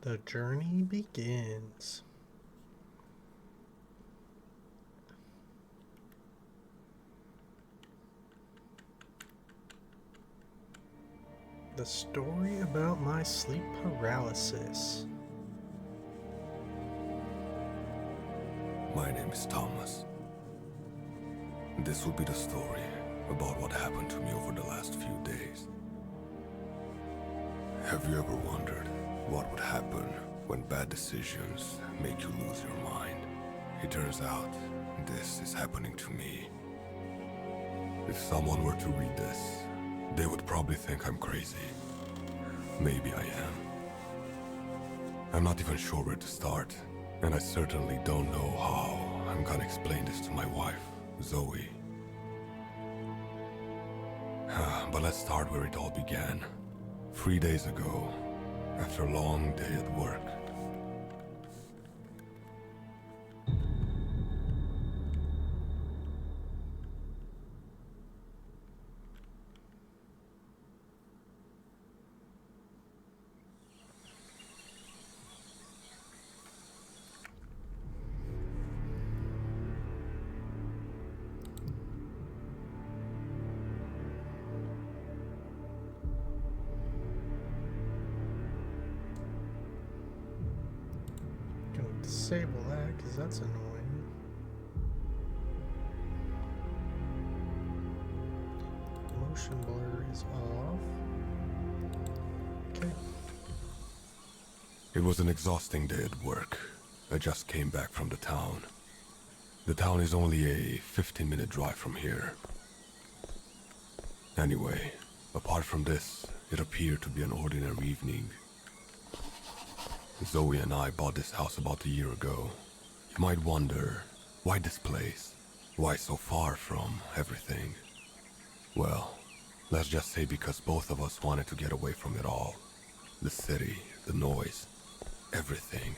The journey begins. The story about my sleep paralysis. My name is Thomas. This will be the story about what happened to me over the last few days. Have you ever wondered what would happen when bad decisions make you lose your mind? It turns out this is happening to me. If someone were to read this, they would probably think I'm crazy. Maybe I am. I'm not even sure where to start, and I certainly don't know how I'm gonna explain this to my wife, Zoe. But let's start where it all began. 3 days ago, after a long day at work. Gonna disable that because that's annoying. Motion blur is off. Okay. It was an exhausting day at work. I just came back from the town. The town is only a 15-minute drive from here. Anyway, apart from this, it appeared to be an ordinary evening. Zoe and I bought this house about a year ago. You might wonder, why this place? Why so far from everything? Well, let's just say because both of us wanted to get away from it all. The city, the noise, everything.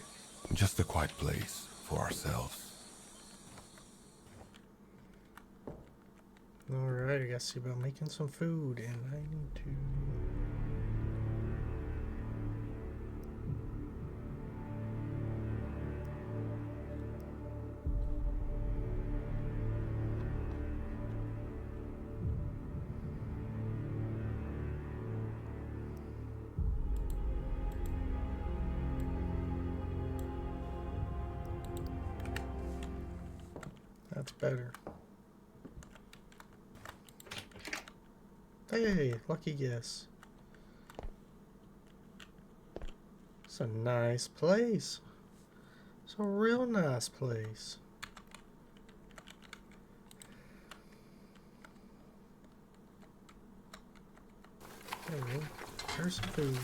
Just a quiet place for ourselves. Alright, I gotta see about making some food, and I need to... That's better. Hey, lucky guess. It's a nice place. It's a real nice place. There we go. There's some food.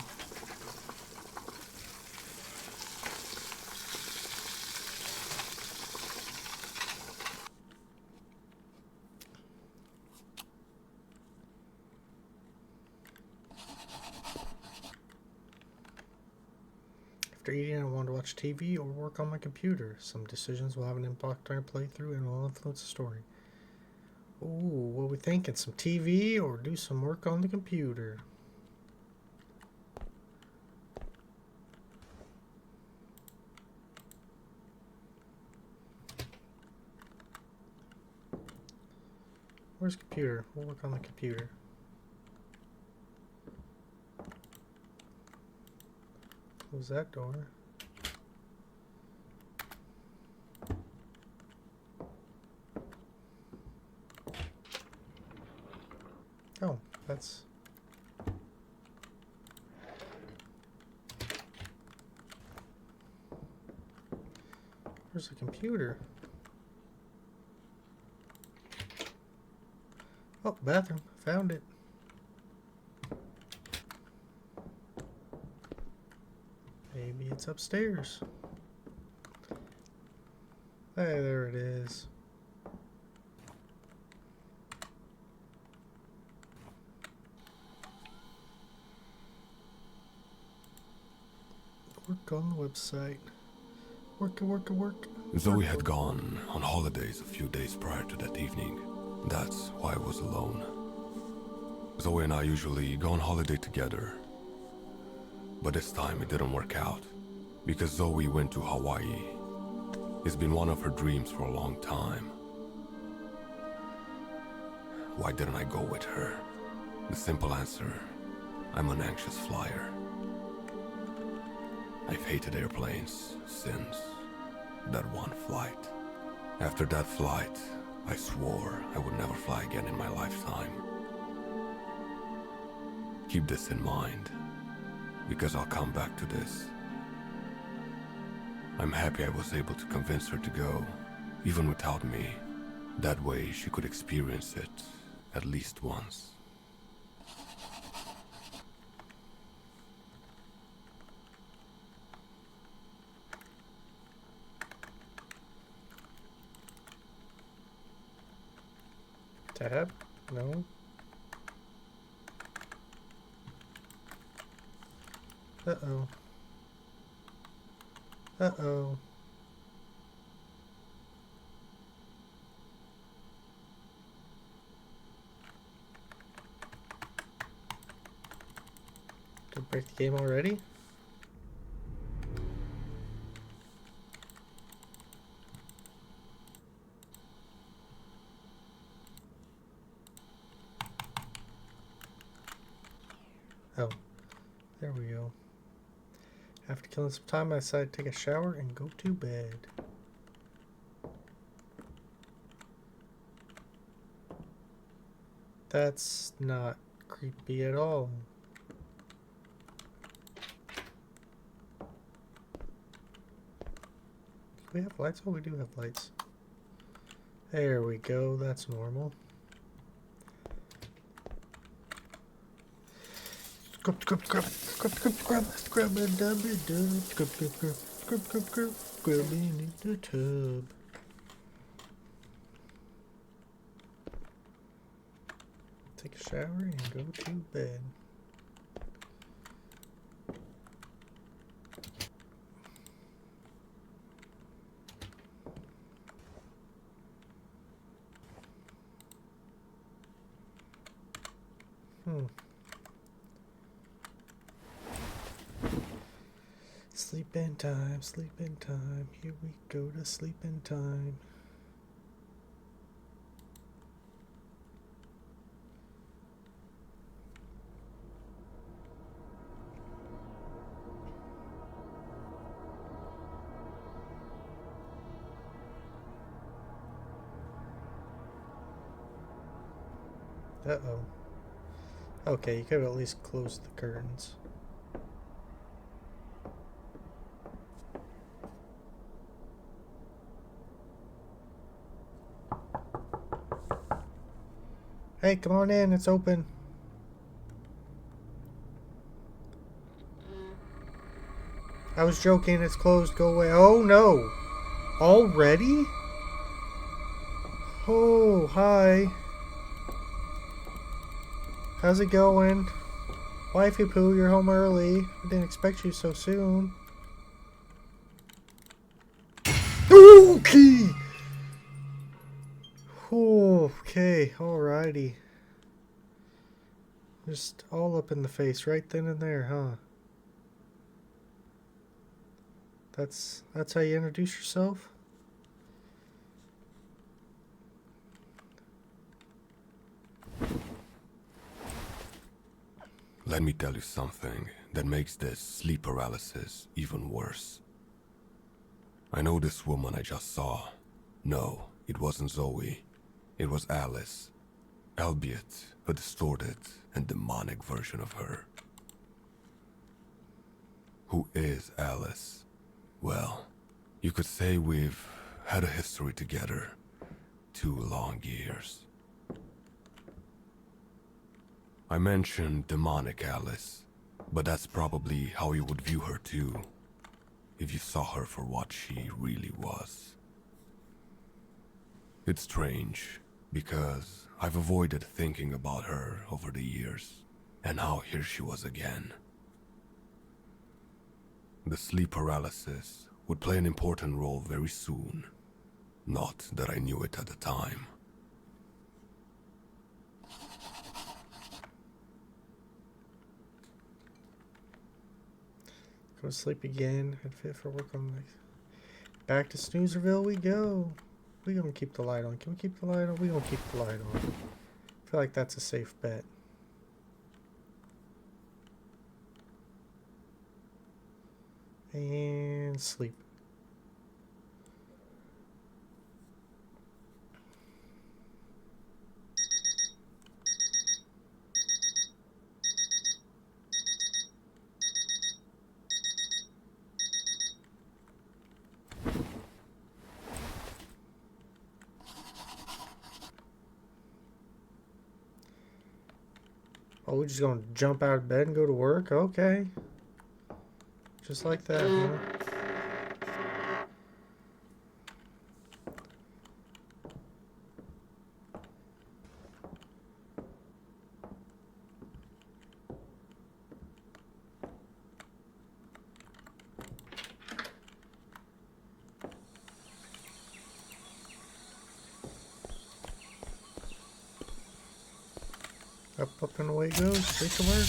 After eating, I want to watch TV or work on my computer. Some decisions will have an impact on your playthrough and will influence the story. Ooh, what are we thinking? Some TV or do some work on the computer? Where's the computer? We'll work on the computer. Close that door. Oh, that's... Where's the computer? Oh, bathroom. Found it. Maybe it's upstairs. Hey, there it is. Work on the website. Work. Zoe had gone on holidays a few days prior to that evening. That's why I was alone. Zoe and I usually go on holiday together. But this time it didn't work out. Because Zoe went to Hawaii. It's been one of her dreams for a long time. Why didn't I go with her? The simple answer, I'm an anxious flyer. I've hated airplanes since that one flight. After that flight, I swore I would never fly again in my lifetime. Keep this in mind, because I'll come back to this. I'm happy I was able to convince her to go, even without me. That way she could experience it at least once. Tab? No. Uh-oh. Uh-oh. Did I break the game already? Oh, there we go. After killing some time, I decided to take a shower and go to bed. That's not creepy at all. Do we have lights? Oh, we do have lights. There we go. That's normal. Scrub in the tub. Take a shower and go to bed. Sleeping time, sleeping time. Here we go to sleeping time. Uh-oh. Okay, you could have at least closed the curtains. Hey, come on in, it's open. I was joking, it's closed, go away. Oh no! Already? Oh, hi. How's it going? Wifey Poo, you're home early. I didn't expect you so soon. Okay! Okay, alrighty. Just all up in the face right then and there, huh? That's how you introduce yourself? Let me tell you something that makes this sleep paralysis even worse. I know this woman I just saw. No, it wasn't Zoe. It was Alice. Albeit a distorted and demonic version of her. Who is Alice? Well, you could say we've had a history together. 2 long years. I mentioned demonic Alice, but that's probably how you would view her too, if you saw her for what she really was. It's strange, because I've avoided thinking about her over the years, and now here she was again. The sleep paralysis would play an important role very soon, not that I knew it at the time. Go to sleep again. Head fit for work on next. Back to Snoozerville we go. We gonna keep the light on. Can we keep the light on? We gonna keep the light on. I feel like that's a safe bet. And sleep. Oh, we're just gonna jump out of bed and go to work? Okay. Just like that, huh? Up and away it goes, straight to work.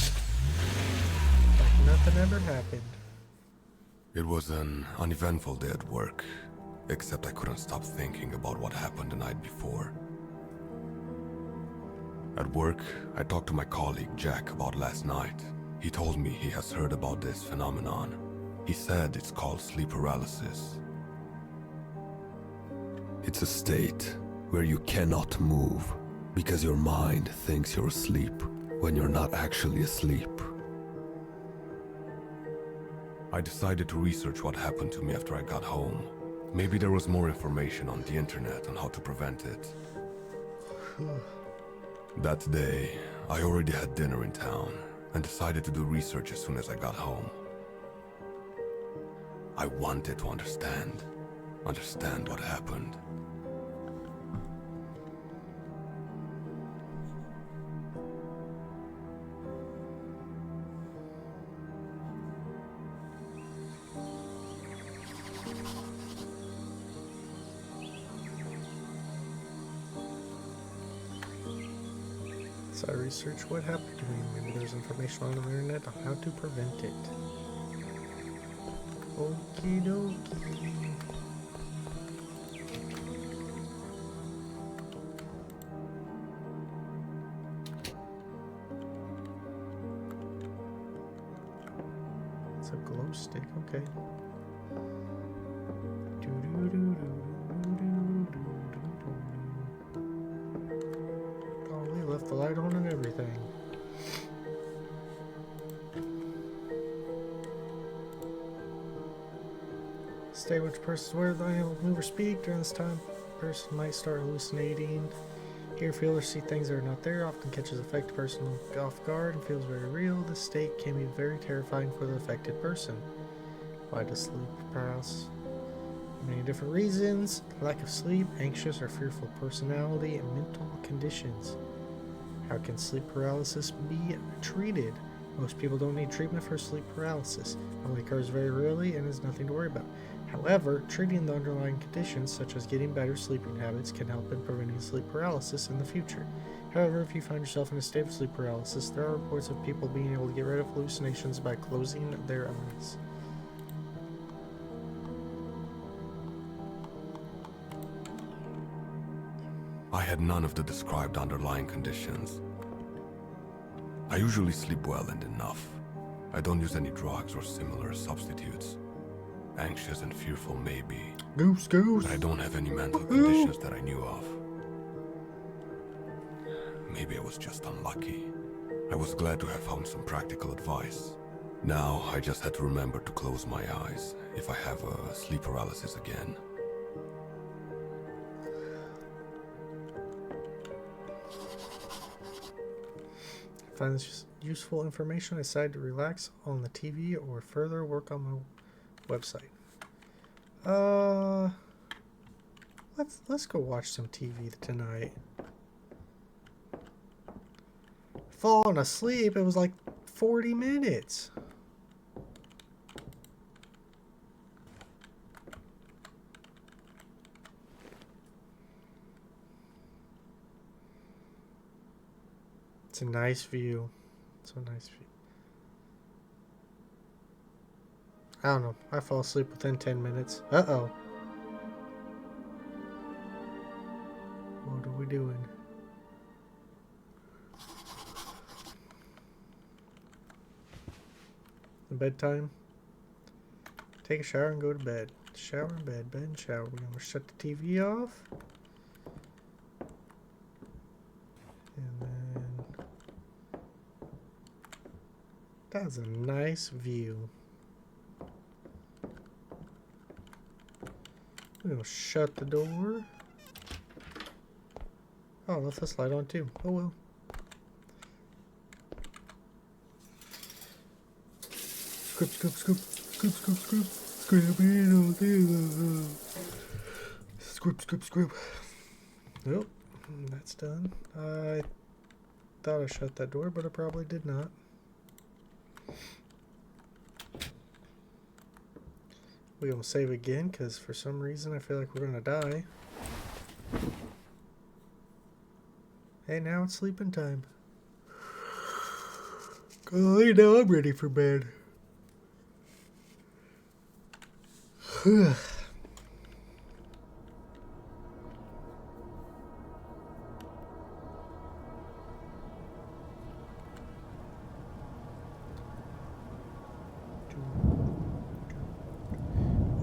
Like nothing ever happened. It was an uneventful day at work, except I couldn't stop thinking about what happened the night before. At work, I talked to my colleague Jack about last night. He told me he has heard about this phenomenon. He said it's called sleep paralysis. It's a state where you cannot move because your mind thinks you're asleep when you're not actually asleep. I decided to research what happened to me after I got home. Maybe there was more information on the internet on how to prevent it. That day, I already had dinner in town and decided to do research as soon as I got home. I wanted to understand what happened. So I researched what happened to me. Maybe there's information on the internet on how to prevent it. Okie dokie. It's a glow stick, okay. Oh, we left the light on and everything. Stay which person where the animal move or speak during this time. Person might start hallucinating. Hear, feel, or see things that are not there. Often catches affected person off guard and feels very real. This state can be very terrifying for the affected person. Why does sleep paralysis? Many different reasons: lack of sleep, anxious or fearful personality, and mental conditions. How can sleep paralysis be treated? Most people don't need treatment for sleep paralysis. It only occurs very rarely and is nothing to worry about. However, treating the underlying conditions, such as getting better sleeping habits, can help in preventing sleep paralysis in the future. However, if you find yourself in a state of sleep paralysis, there are reports of people being able to get rid of hallucinations by closing their eyes. I had none of the described underlying conditions. I usually sleep well and enough. I don't use any drugs or similar substitutes. Anxious and fearful maybe, Goose, goose. but I don't have any mental conditions that I knew of. Maybe I was just unlucky. I was glad to have found some practical advice. Now I just had to remember to close my eyes if I have sleep paralysis again. Find this useful information. I decided to relax on the TV or further work on my website. Let's go watch some TV tonight. Falling asleep. It was like 40 minutes. It's a nice view. It's a nice view. I don't know. I fall asleep within 10 minutes. Uh-oh. What are we doing? Bedtime? Take a shower and go to bed. Shower and bed, bed and shower. We're gonna shut the TV off. And then... That's a nice view. We're gonna shut the door. Oh, left this light on too. Oh well. Scoop, scoop, scoop, scoop, scoop, scoop. Scoop, scoop, scoop. Nope, that's done. I thought I shut that door, but I probably did not. We're gonna save again, because for some reason I feel like we're gonna die. Hey, now it's sleeping time. Golly, now I'm ready for bed.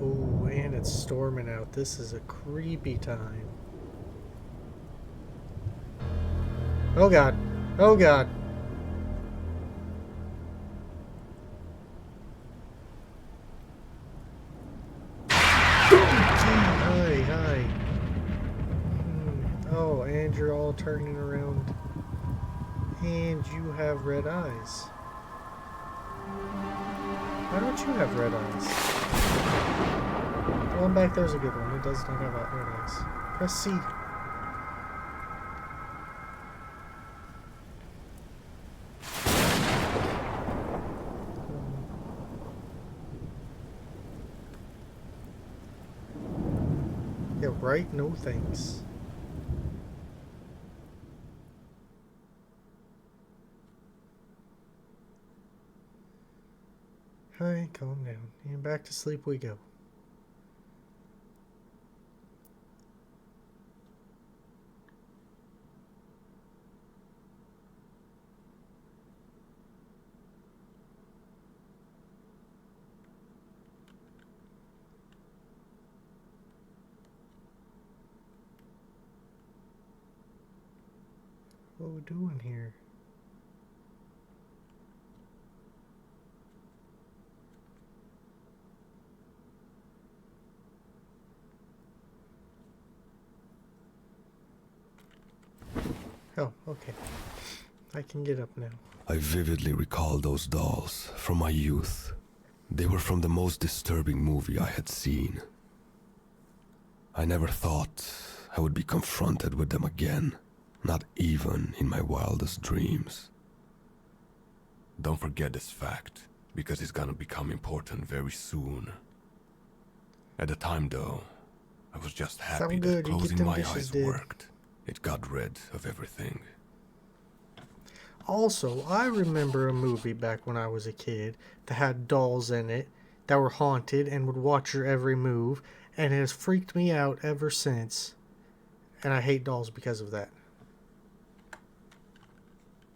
Oh, and it's storming out. This is a creepy time. Oh god. Oh god. Hi. Oh, and you're all turning around. And you have red eyes. Why don't you have red eyes? The one back there's a good one. It does not have red eyes. Press C. Yeah, right? No thanks. Hi, calm down. And back to sleep we go. What are we doing here? Oh, okay. I can get up now. I vividly recall those dolls from my youth. They were from the most disturbing movie I had seen. I never thought I would be confronted with them again, not even in my wildest dreams. Don't forget this fact, because it's gonna become important very soon. At the time though, I was just happy that closing my eyes worked. It got rid of everything. Also, I remember a movie back when I was a kid that had dolls in it that were haunted and would watch your every move, and it has freaked me out ever since. And I hate dolls because of that.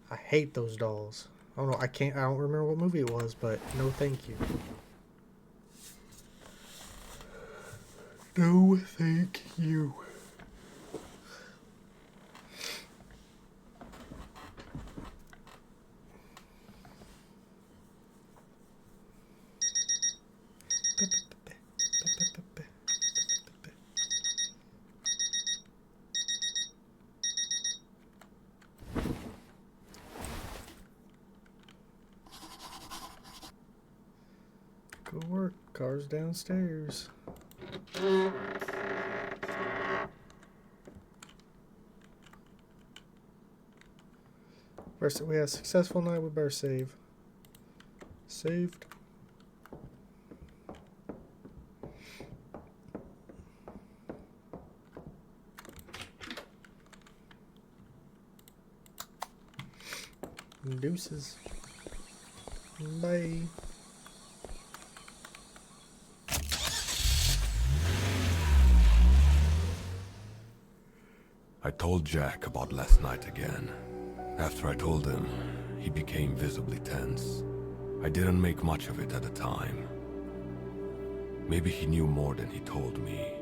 I hate those dolls. I don't know, I don't remember what movie it was, but no thank you. No thank you. Go work. Car's downstairs. First, we had a successful night. We better save. Saved. Deuces. Bye. I told Jack about last night again. After I told him, he became visibly tense. I didn't make much of it at the time. Maybe he knew more than he told me.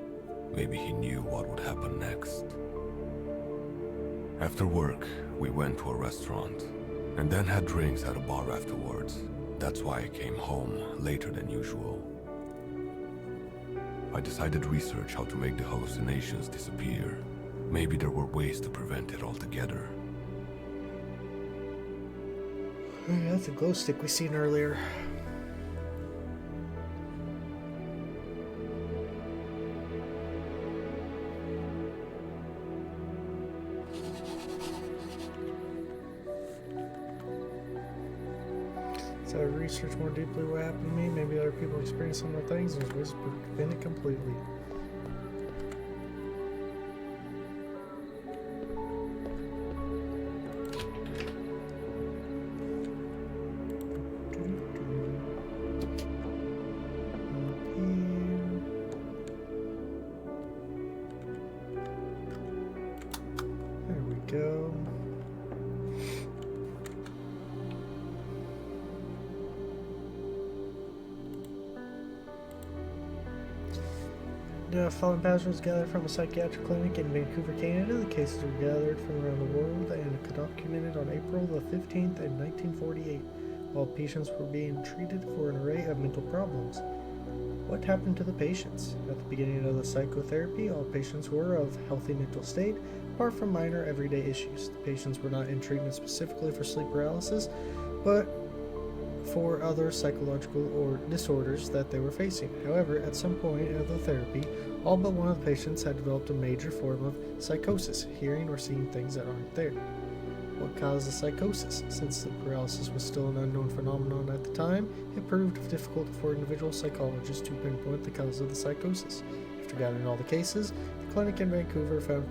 Maybe he knew what would happen next. After work, we went to a restaurant, and then had drinks at a bar afterwards. That's why I came home later than usual. I decided to research how to make the hallucinations disappear. Maybe there were ways to prevent it altogether. Hey, that's a glow stick we seen earlier. So I researched more deeply what happened to me. Maybe other people experience similar things. There's ways to prevent it completely. There we go. The following passwords gathered from a psychiatric clinic in Vancouver, Canada. The cases were gathered from around the world and documented on April the 15th in 1948. All patients were being treated for an array of mental problems. What happened to the patients? At the beginning of the psychotherapy, all patients were of healthy mental state, apart from minor everyday issues. The patients were not in treatment specifically for sleep paralysis, but for other psychological or disorders that they were facing. However, at some point in the therapy, all but one of the patients had developed a major form of psychosis, hearing or seeing things that aren't there. What caused the psychosis? Since sleep paralysis was still an unknown phenomenon at the time, it proved difficult for individual psychologists to pinpoint the cause of the psychosis. After gathering all the cases, the clinic in Vancouver found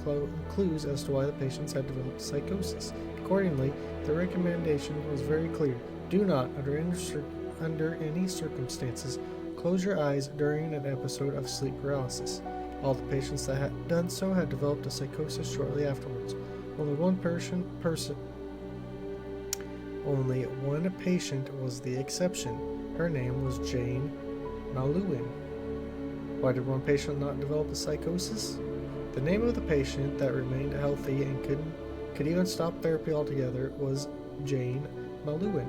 clues as to why the patients had developed psychosis. Accordingly, the recommendation was very clear. Do not, under any circumstances, close your eyes during an episode of sleep paralysis. All the patients that had done so had developed a psychosis shortly afterwards. Only one patient was the exception. Her name was Jane Malouin. Why did one patient not develop a psychosis? The name of the patient that remained healthy and could even stop therapy altogether was Jane Malouin.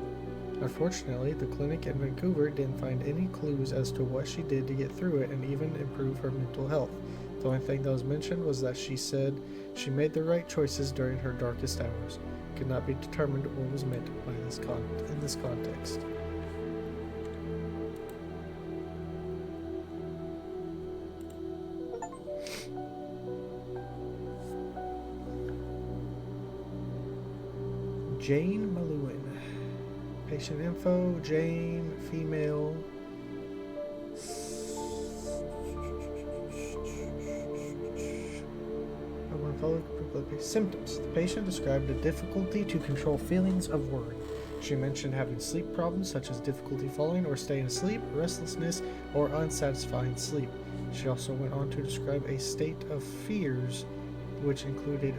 Unfortunately, the clinic in Vancouver didn't find any clues as to what she did to get through it and even improve her mental health. The only thing that was mentioned was that she said she made the right choices during her darkest hours. It could not be determined what was meant by in this context. Jane Malouin. Patient info, Jane, female. Symptoms. The patient described a difficulty to control feelings of worry. She mentioned having sleep problems such as difficulty falling or staying asleep, restlessness, or unsatisfying sleep. She also went on to describe a state of fears which included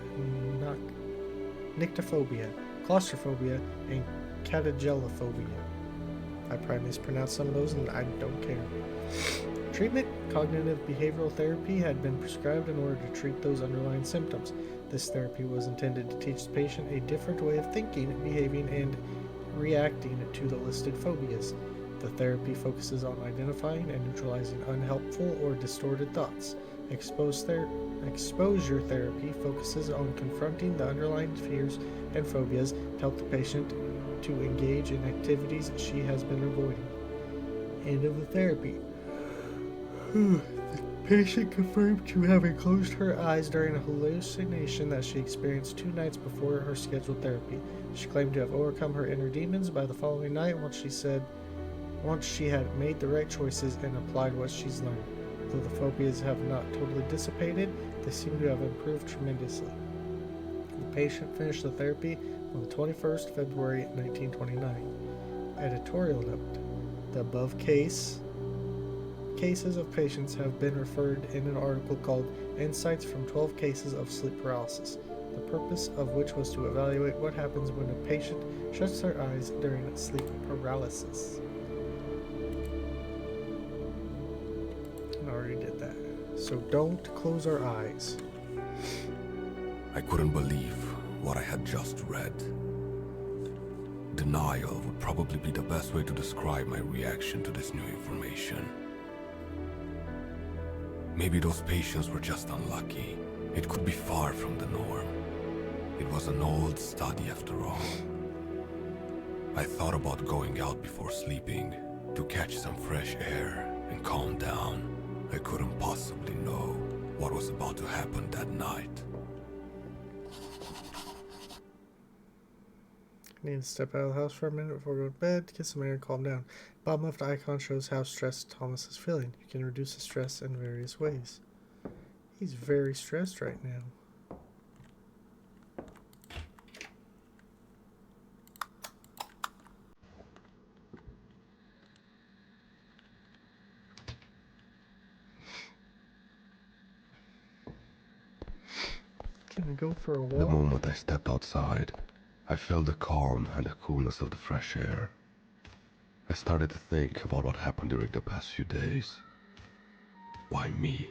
nyctophobia, claustrophobia, and catagelophobia. I probably mispronounced some of those and I don't care. Treatment. Cognitive behavioral therapy had been prescribed in order to treat those underlying symptoms. This therapy was intended to teach the patient a different way of thinking, behaving, and reacting to the listed phobias. The therapy focuses on identifying and neutralizing unhelpful or distorted thoughts. Exposure therapy focuses on confronting the underlying fears and phobias to help the patient to engage in activities she has been avoiding. End of the therapy. The patient confirmed to having closed her eyes during a hallucination that she experienced 2 nights before her scheduled therapy. She claimed to have overcome her inner demons by the following night once she had made the right choices and applied what she's learned. Though the phobias have not totally dissipated, they seem to have improved tremendously. The patient finished the therapy on the 21st February 1929. Editorial note. The above cases of patients have been referred in an article called Insights from 12 cases of sleep paralysis, the purpose of which was to evaluate what happens when a patient shuts their eyes during sleep paralysis. I already did that. So don't close our eyes. I couldn't believe what I had just read. Denial would probably be the best way to describe my reaction to this new information. Maybe those patients were just unlucky. It could be far from the norm. It was an old study after all. I thought about going out before sleeping to catch some fresh air and calm down. I couldn't possibly know what was about to happen that night. I need to step out of the house for a minute before going to bed, get some air, and calm down. Bottom left icon shows how stressed Thomas is feeling. You can reduce the stress in various ways. He's very stressed right now. Can I go for a walk? The moment I stepped outside, I felt the calm and the coolness of the fresh air. I started to think about what happened during the past few days. Why me?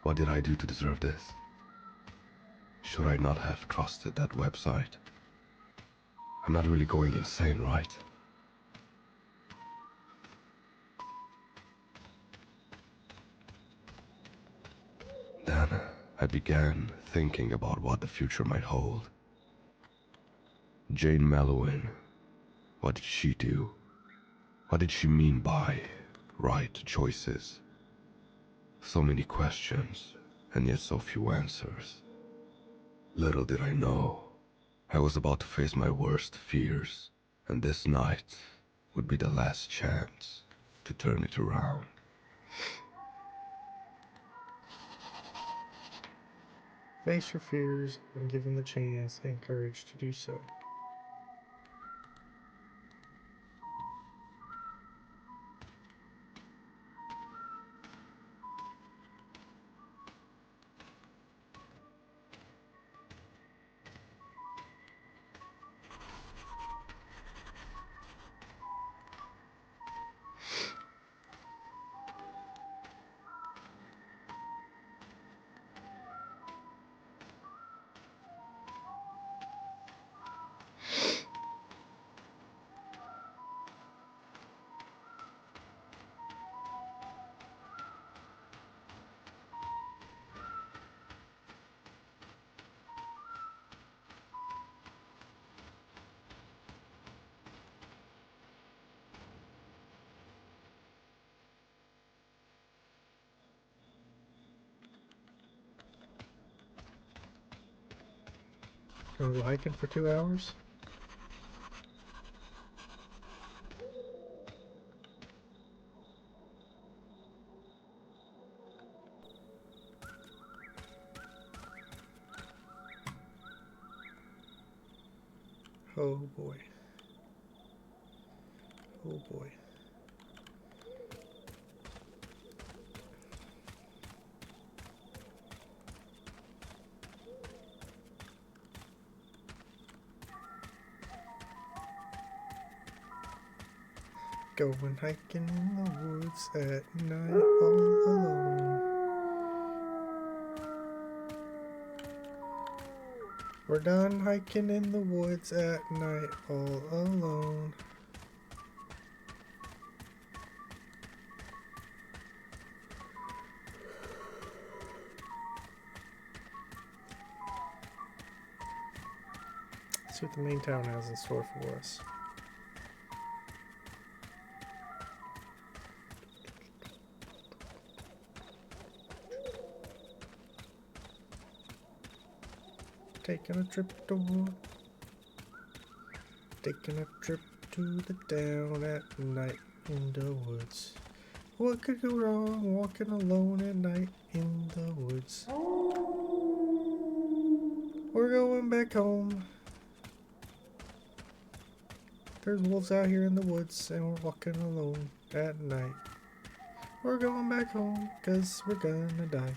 What did I do to deserve this? Should I not have trusted that website? I'm not really going insane, right? Then I began thinking about what the future might hold. Jane Malouin, what did she do? What did she mean by right choices? So many questions, and yet so few answers. Little did I know, I was about to face my worst fears, and this night would be the last chance to turn it around. Face your fears and give them the chance and courage to do so. Gonna go hiking for 2 hours? Oh boy. Oh boy. Going hiking in the woods at night all alone. We're done hiking in the woods at night all alone. Let's see what the main town has in store for us. Taking a trip to the town at night in the woods. What could go wrong walking alone at night in the woods? We're going back home. There's wolves out here in the woods and we're walking alone at night. We're going back home 'cause we're gonna die.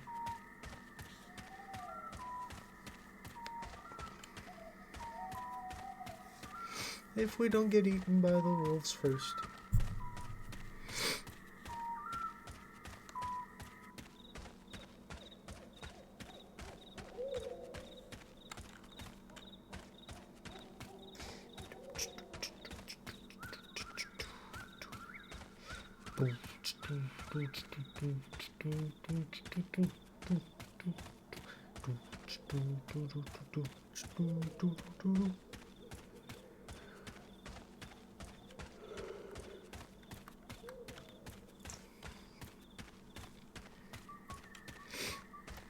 If we don't get eaten by the wolves first.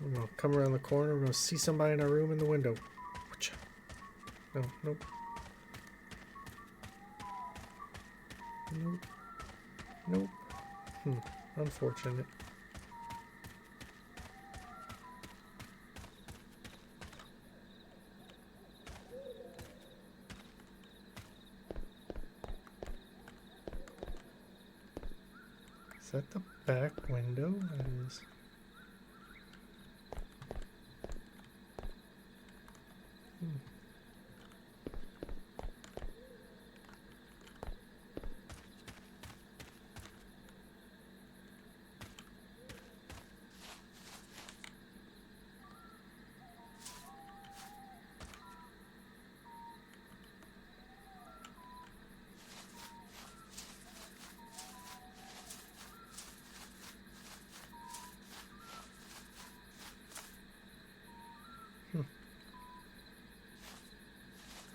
We're gonna come around the corner. We're gonna see somebody in our room in the window. No, nope. Nope. Nope. Unfortunate. Is that the back window? That is.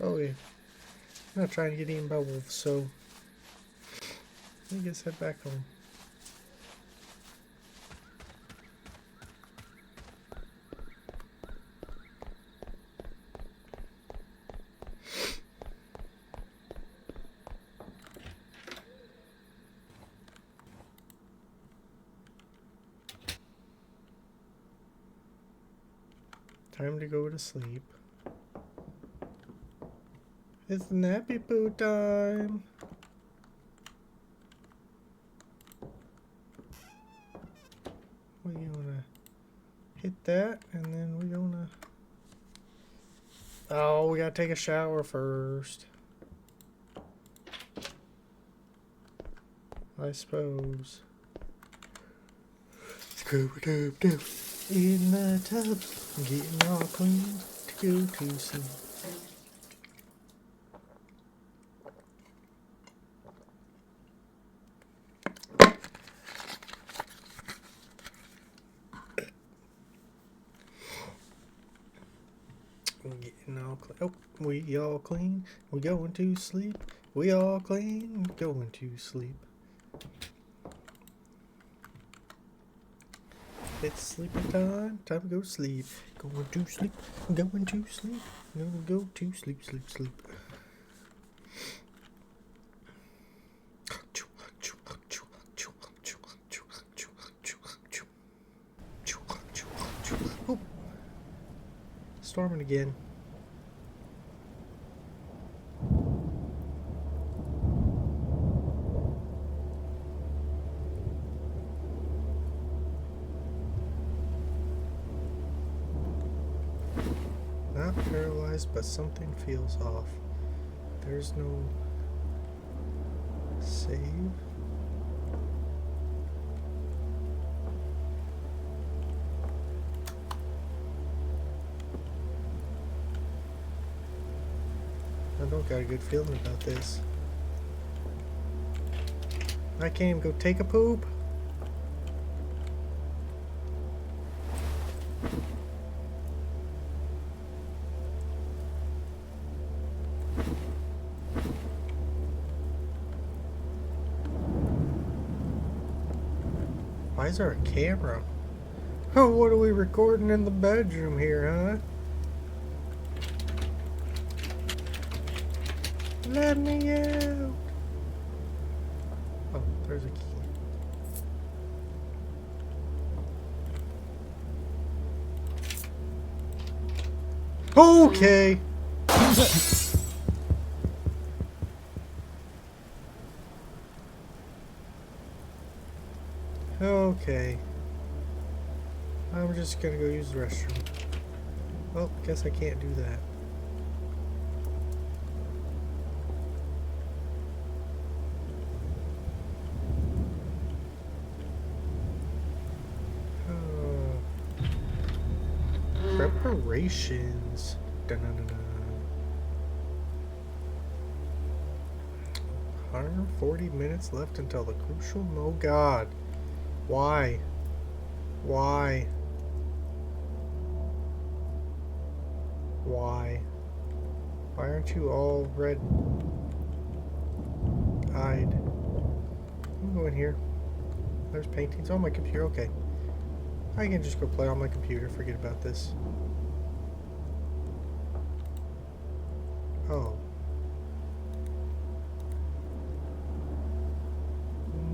Oh yeah. I'm not trying to get eaten by wolves, so I guess head back home. Time to go to sleep. It's nappy poo time. We're gonna hit that, and then we're gonna. Oh, we gotta take a shower first. I suppose. In the tub, getting all clean to go to sleep. Getting all clean. Oh, we all clean. We going to sleep. We all clean. Going to sleep. It's sleeping time. Time to go sleep. Going to sleep. Going to sleep. Gonna go to sleep. Sleep. Sleep. Oh. Storming again. Not paralyzed, but something feels off. There's no save. I don't got a good feeling about this. I can't even go take a poop. Why is there a camera? Oh, what are we recording in the bedroom here, huh? Let me out! Oh, there's a key. Okay! Okay. I'm just gonna go use the restroom. Well, guess I can't do that. Revelations. Dun-dun-dun-dun. 140 minutes left until the crucial. Oh God. Why? Why? Why? Why aren't you all red-eyed? I'm going here. There's paintings on my computer. Okay. I can just go play on my computer. Forget about this. Oh.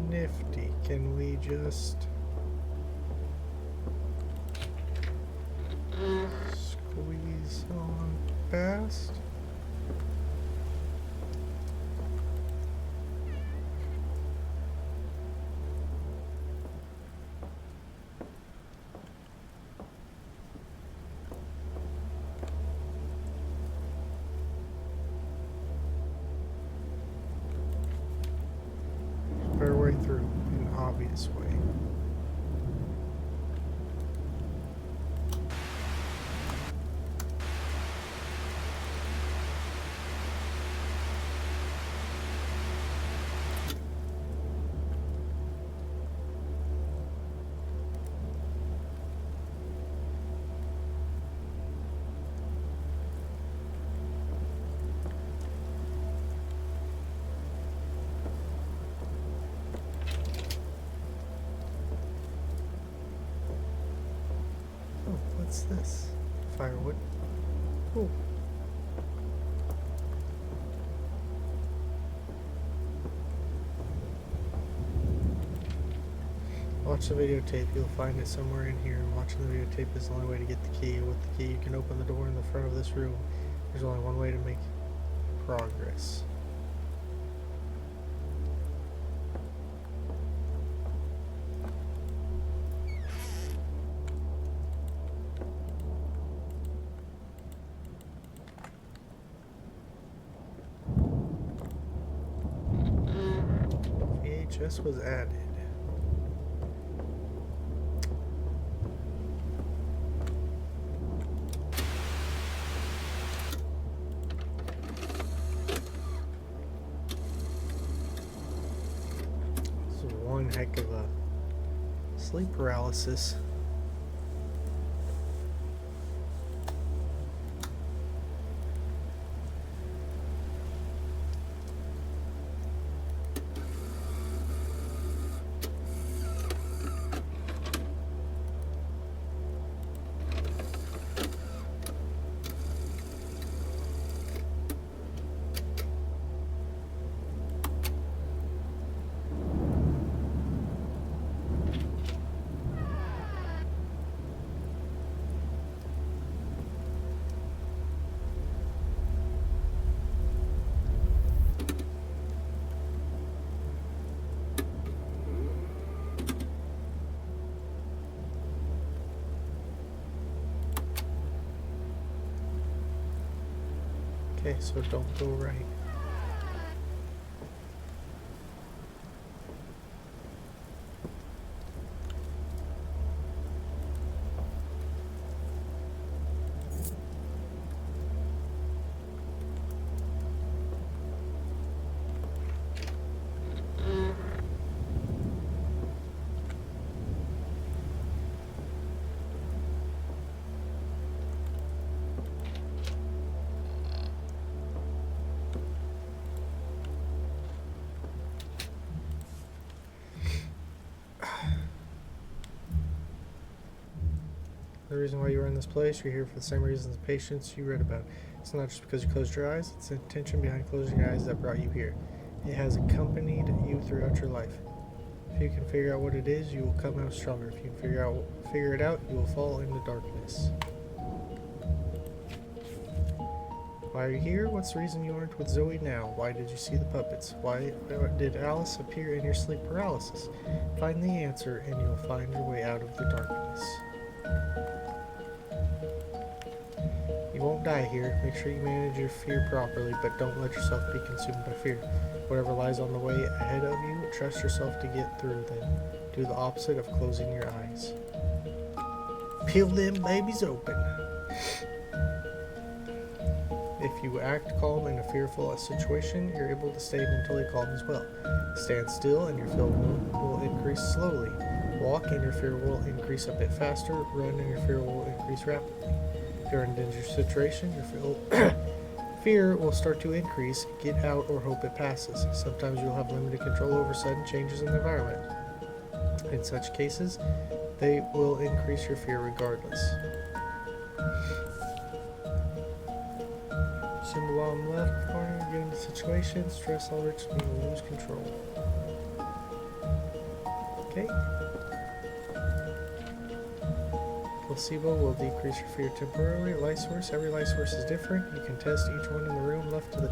Nifty. Can we just squeeze on past? Better way through, an obvious way. Oh, what's this? Firewood. Cool. Watch the videotape. You'll find it somewhere in here. Watching the videotape is the only way to get the key. With the key, you can open the door in the front of this room. There's only one way to make progress. VHS was added. This is one heck of a sleep paralysis. Okay, so don't go right. The reason why you are in this place, you're here for the same reasons and patience you read about. It's not just because you closed your eyes, it's the intention behind closing your eyes that brought you here. It has accompanied you throughout your life. If you can figure out what it is, you will come out stronger. If you can figure it out, you will fall into darkness. Why are you here? What's the reason you aren't with Zoe now? Why did you see the puppets? Why did Alice appear in your sleep paralysis? Find the answer and you'll find your way out of the darkness. You won't die here. Make sure you manage your fear properly, but don't let yourself be consumed by fear. Whatever lies on the way ahead of you, trust yourself to get through them. Do the opposite of closing your eyes. Peel them babies open. If you act calm in a fearful situation, you're able to stay mentally calm as well. Stand still and your fear will increase slowly. Walk and your fear will increase a bit faster. Run and your fear will increase rapidly. If you're in a dangerous situation, your fear will start to increase. Get out or hope it passes. Sometimes you'll have limited control over sudden changes in the environment. In such cases, they will increase your fear regardless. So in the bottom left corner, get into situations, stress all rich and you will lose control. Okay. Placebo will decrease your fear temporarily. Light source, every light source is different. You can test each one in the room left to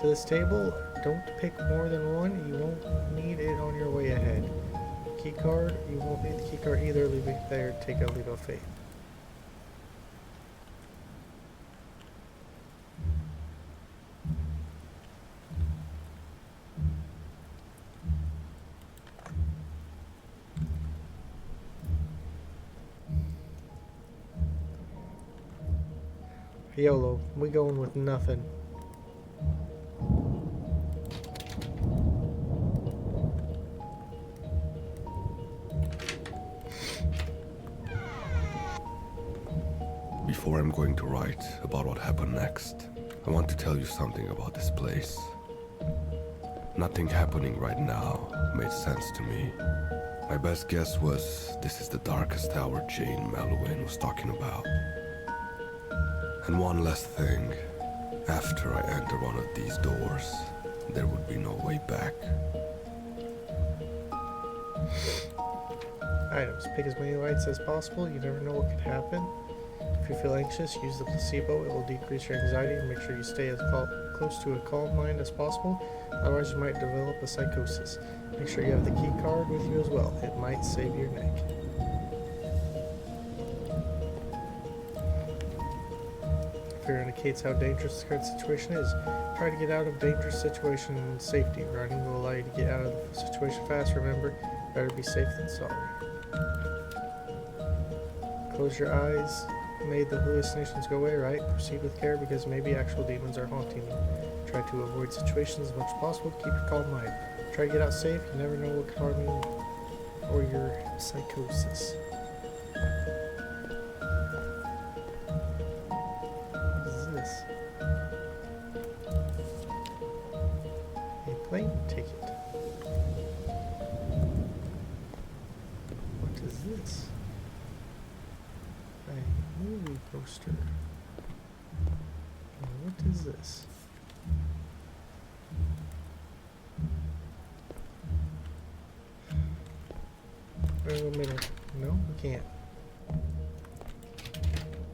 this table. Don't pick more than one. You won't need it on your way ahead. Key card, you won't need the key card either. Leave it there. Take a leap of faith. YOLO, we going with nothing. Before I'm going to write about what happened next, I want to tell you something about this place. Nothing happening right now made sense to me. My best guess was this is the darkest tower Jane Malouin was talking about. And one last thing, after I enter one of these doors, there would be no way back. Items. Pick as many lights as possible. You never know what could happen. If you feel anxious, use the placebo. It will decrease your anxiety and make sure you stay as close to a calm mind as possible. Otherwise, you might develop a psychosis. Make sure you have the key card with you as well. It might save your neck. Fear indicates how dangerous the current situation is. Try to get out of a dangerous situation in safety. Running will allow you to get out of the situation fast. Remember, better be safe than sorry. Close your eyes. May the hallucinations go away, right? Proceed with care because maybe actual demons are haunting you. Try to avoid situations as much as possible. Keep your calm mind. Try to get out safe. You never know what could harm you or your psychosis. What is this? A plane ticket. What is this? A movie poster. What is this? We're middle. No, we can't.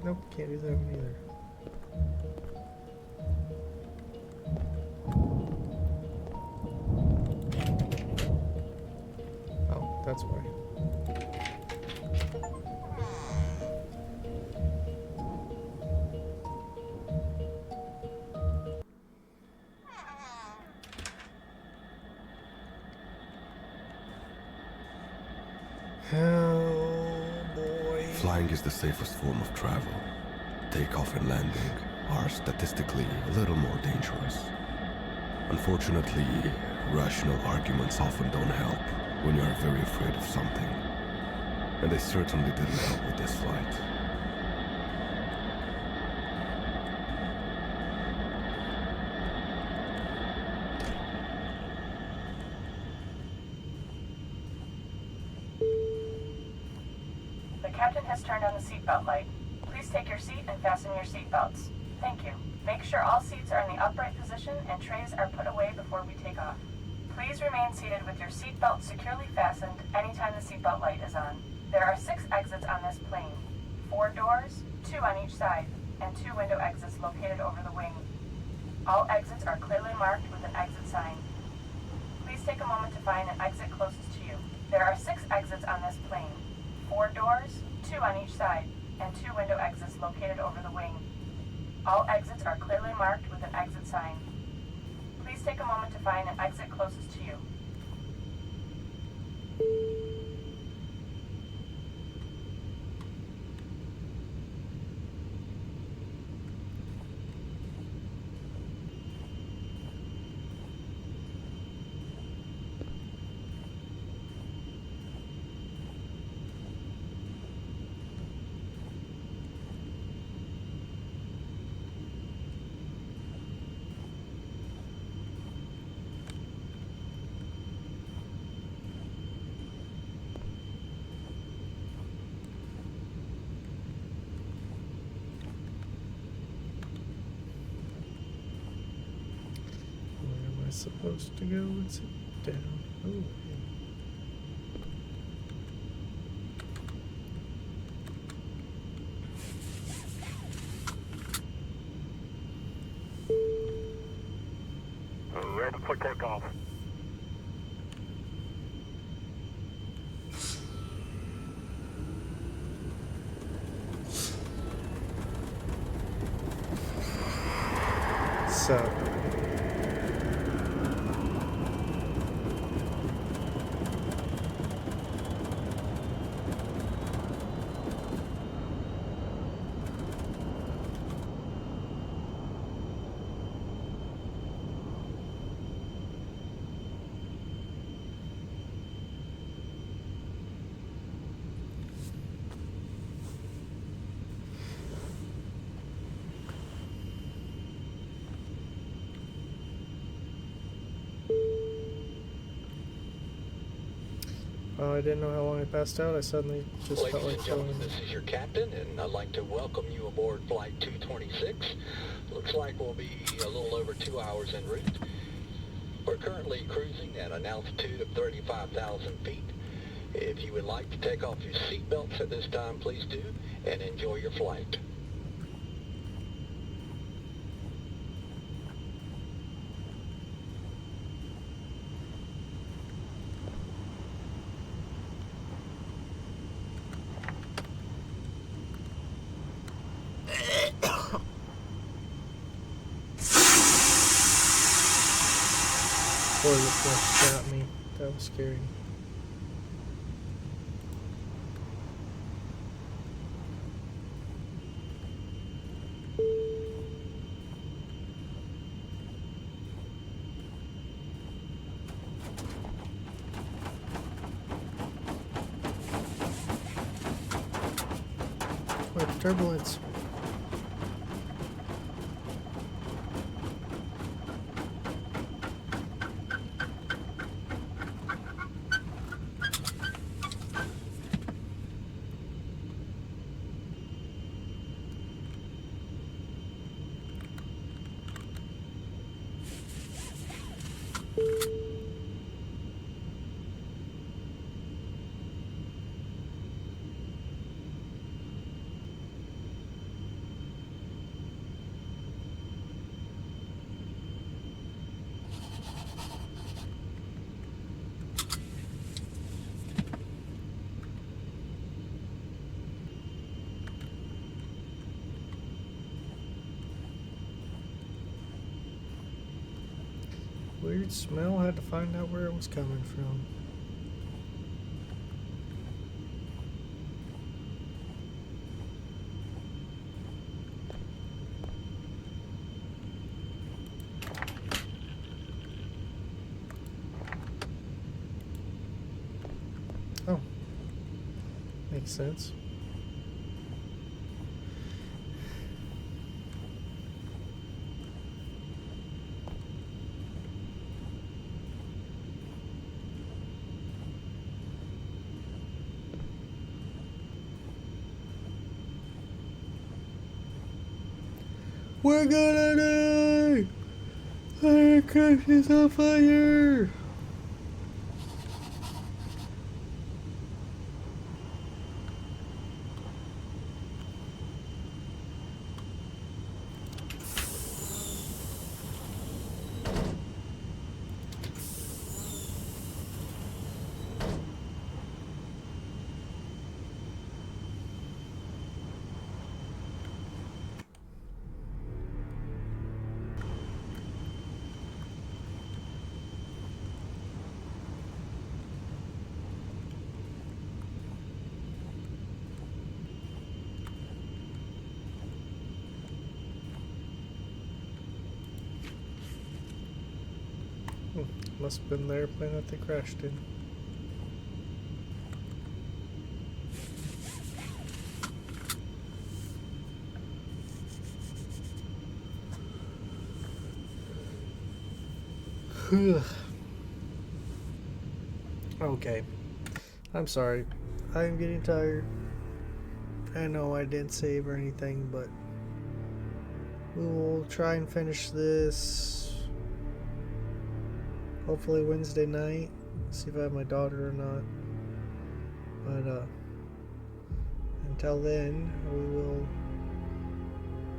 Nope, can't do that one either. Oh, that's why. Oh boy. Flying is the safest form of travel. Takeoff and landing are statistically a little more dangerous. Unfortunately, rational arguments often don't help when you are very afraid of something. And they certainly didn't help with this flight. The captain has turned on the seatbelt light. Please take your seat and fasten your seatbelts. Thank you. Make sure all seats are in the upright position and trays are put away before we take off. Please remain seated with your seatbelt securely fastened anytime the seatbelt light is on. There are 6 exits on this plane. 4 doors, 2 on each side, and 2 window exits located over the wing. All exits are clearly marked with an exit sign. Please take a moment to find an exit closest to you. There are 6 exits on this plane. 4 doors, 2 on each side, and 2 window exits located over the wing. All exits are clearly marked with an exit sign. Please take a moment to find an exit closest to you. supposed to go and sit down. Oh, Ready for takeoff. so oh, I didn't know how long I passed out. I suddenly just felt Ladies like and gentlemen, going. this is your captain, and I'd like to welcome you aboard Flight 226. Looks like we'll be a little over 2 hours en route. We're currently cruising at an altitude of 35,000 feet. If you would like to take off your seatbelts at this time, please do, and enjoy your flight. Boy, the flesh got me. That was scary. With turbulence. Weird smell. Had to find out where it was coming from. Oh, makes sense. We're gonna die! Our aircraft is on fire! Must have been the airplane that they crashed in. Okay. I'm sorry. I'm getting tired. I know I didn't save or anything, but we will try and finish this Hopefully Wednesday night. See if I have my daughter or not. But until then, we will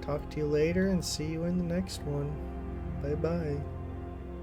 talk to you later and see you in the next one. Bye bye.